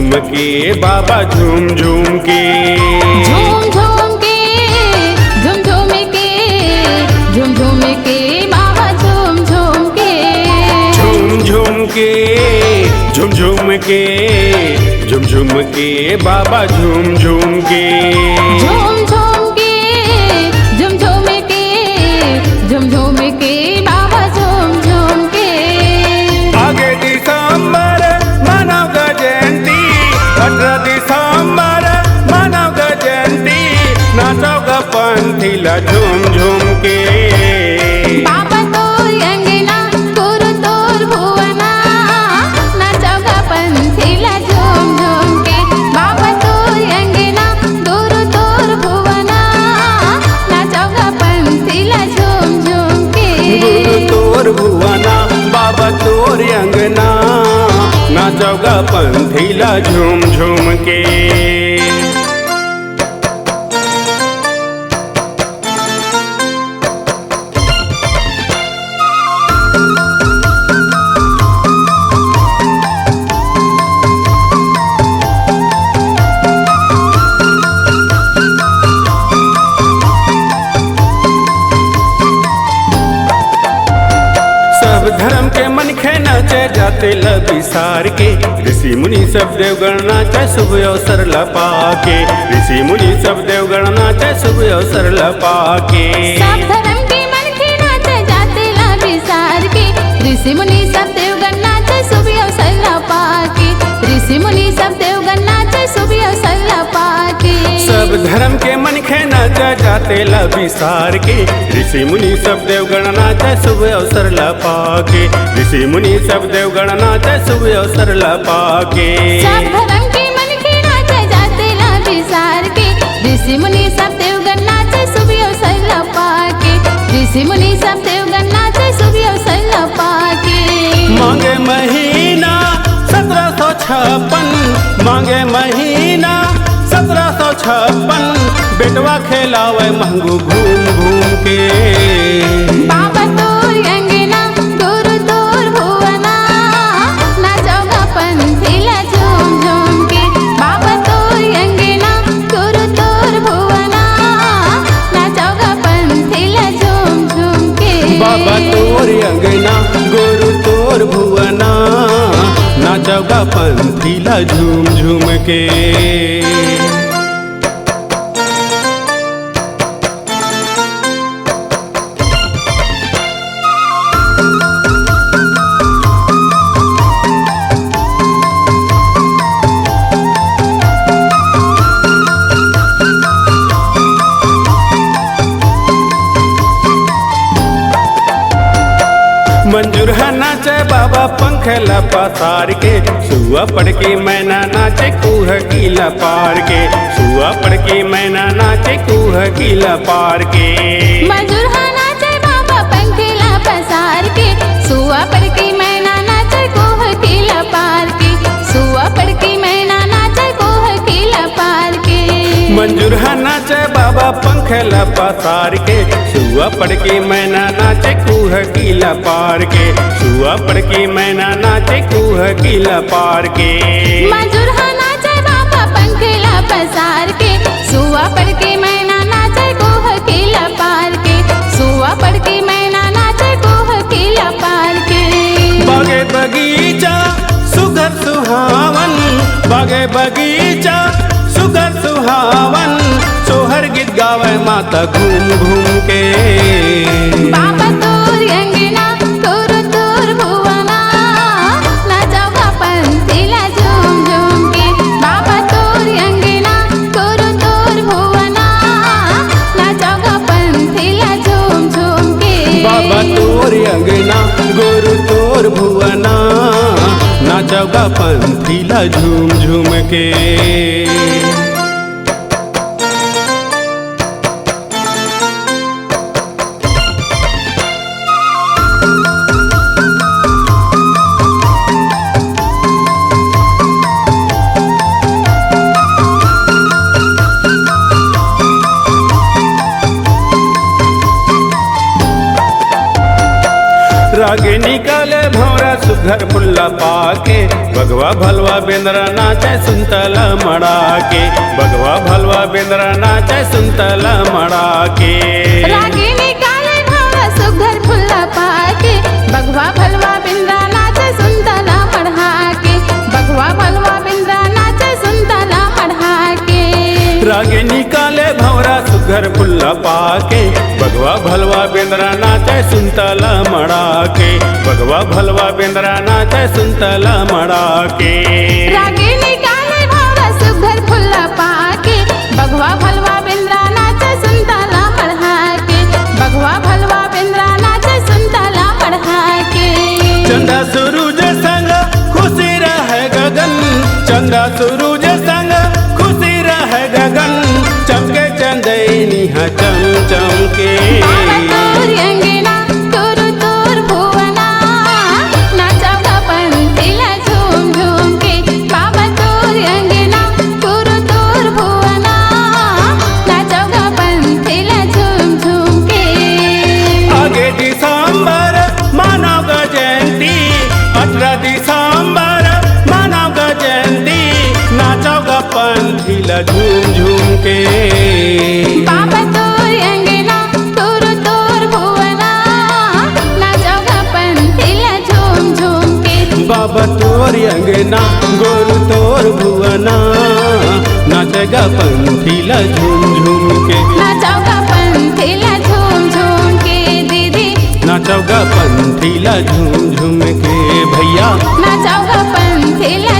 झुम के बाबा झूम झूम के, झूम झूम के, झूम झूम के, झूम झूम के बाबा झूम झूम के, झूम झूम के, झुम झुम के, झुम झुम के बाबा झूम झूम के, झूम झूम के, झूम झूम के, झूम झूम के बाबा झूम झूम के। आगे दिसंबर मानव जयंती, 18 दिसंबर मानव जयंती, नाचोगा पंथीला झूम झूम के, बाबा तोर अंगना गुरु तोर भुवना, नाचोगा पंथीला झूम झूम के, बाबा तोर अंगना गुरु तोर भुवना, नाचोगा पंथीला झूम झूम के। गुरु तोर भुवना बाबा तोर अंगना, नाचोगा पंथीला झूम झूम के। धर्म के मन खे नाचे जाते लबिसार के, ऋषि मुनि सब देवगण नाचे शुभ अवसर लपा के, ऋषि मुनि सब देवगण नाचे शुभ अवसर लपा के, सब धर्म के मन के नाचे जाते लबिसार के, ऋषि मुनि सब देवगण नाचे शुभ अवसर लपा के, ऋषि मुनि सब देवगण नाचे शुभ अवसर लपा के, सब धर्म के मन खे नाचे जाते लबिसार के, ऋषि मुनि सब देवगण नाचे शुभ अवसर लपा के, ऋषि मुनि सब देवगण नाचे शुभ अवसर लपा के, सब धर्म के मन के नाचे जाते लबिसार के, ऋषि मुनि सब देवगण नाचे शुभ अवसर लपा के, ऋषि मुनि सब देवगण नाचे शुभ अवसर लपा के। मांगे महीना 1756, मांगे महीना 1756, बेटवा खेलावे महंगू घूम घूम के, बाबा तोर अंगना गुरु तोर भुवना, नाचोगा पंथीला झूम झूम के, बाबा तोर अंगना गुरु तोर भुवना, नाचोगा पंथीला झूम झूम के, बाबा तोर अंगना गुरु तोर भुवना, नाचोगा पंथीला झूम झूम के। मंजूर है नाचे बाबा पंखला पसार के, सुआ पड़ के मैना नाचे कुह कीला पार के, सुआ पड़ के मैना नाचे कुह कीला पार के, मजूर हा नाचे बाबा पंखीला पसार के, सुआ पड़ के मैना नाचे कोह कीला पार के, सुआ पड़ के मैना नाचे कोह कीला पार के, मंजूर है नाचे बाबा पंखला पसार के, सुआ पड़ के मैना नाचे कुह कीला पार के, सुआ पड़ के मैना नाचे कुह कीला पार के, मजूर हा नाचे बाबा पंखीला पसार के, सुआ पड़ के मैना नाचे कोह कीला पार के, सुआ पड़ के मैना नाचे कोह कीला पार के, बागे बगीचा सुघर सुहावन, बागे बगीचा सुघर सुहावन, सोहर गीत गावे माता घूम घूम के, बाबा तोर अंगना गुरु तोर भुवना, नाचोगा पंथीला झूम झूम के, बाबा तोर अंगना गुरु तोर भुवना, नाचोगा पंथीला झूम झूम के, बाबा तोर अंगना गुरु तोर भुवना, नाचोगा पंथीला झूम झूम के। रागे निकाले भौरा सुघर फुल्ला पाके बगवा भलवा बेंद्रा नाचे सुनतला मड़ा के बगवा भलवा बेंद्रा नाचे सुनतला मड़ा के रागिनी काले भावा सुघर फुल्ला पाके बगवा भलवा बिंद्रा नाचे सुनतला मढ़ा के बगवा भलवा बिंद्रा नाचे सुनतला मढ़ा के रागिनी काले भवरा सुघर फुल्ला पाके बगवा भलवा बेंद्रा नाचे सुनतला मड़ा के बगवा भलवा बेंद्रा नाचे सुनतला मड़ा के रागिनी काले भावा सुघर फुल्ला पाके बगवा भलवा बिंद्रा नाचे सुनतला मढ़ा के बगवा भलवा बिंद्रा नाचे सुनतला मढ़ा के चंदा सूरज संग खुशी रहे गगन चंदा सूरज संग खुशी रहे गगन चमके चंदैनी हा चम चमके तोर अंगना तोर तोर भुवना नाचवा पंथिला झूम झूम के बाबा तोर अंगना तोर तोर भुवना नाचवा पंथिला झूम झूम के आगे दिसंबर मानव जयंती 18 दिसंबर मानव जयंती नाचोगा पंथिला झूम झूम के बाबा तोर अंगना तोर तोर भुवना नाचवा पंथिला झूम झूम के बाबा तोर अंगना गोरु तोर भुवना नाचेगा पंथिला झूम झूम के नाचवा पंथिला झूम झूम के दीदी नाचोगा पंथिला झूम झूम के भैया नाचवा पंथिला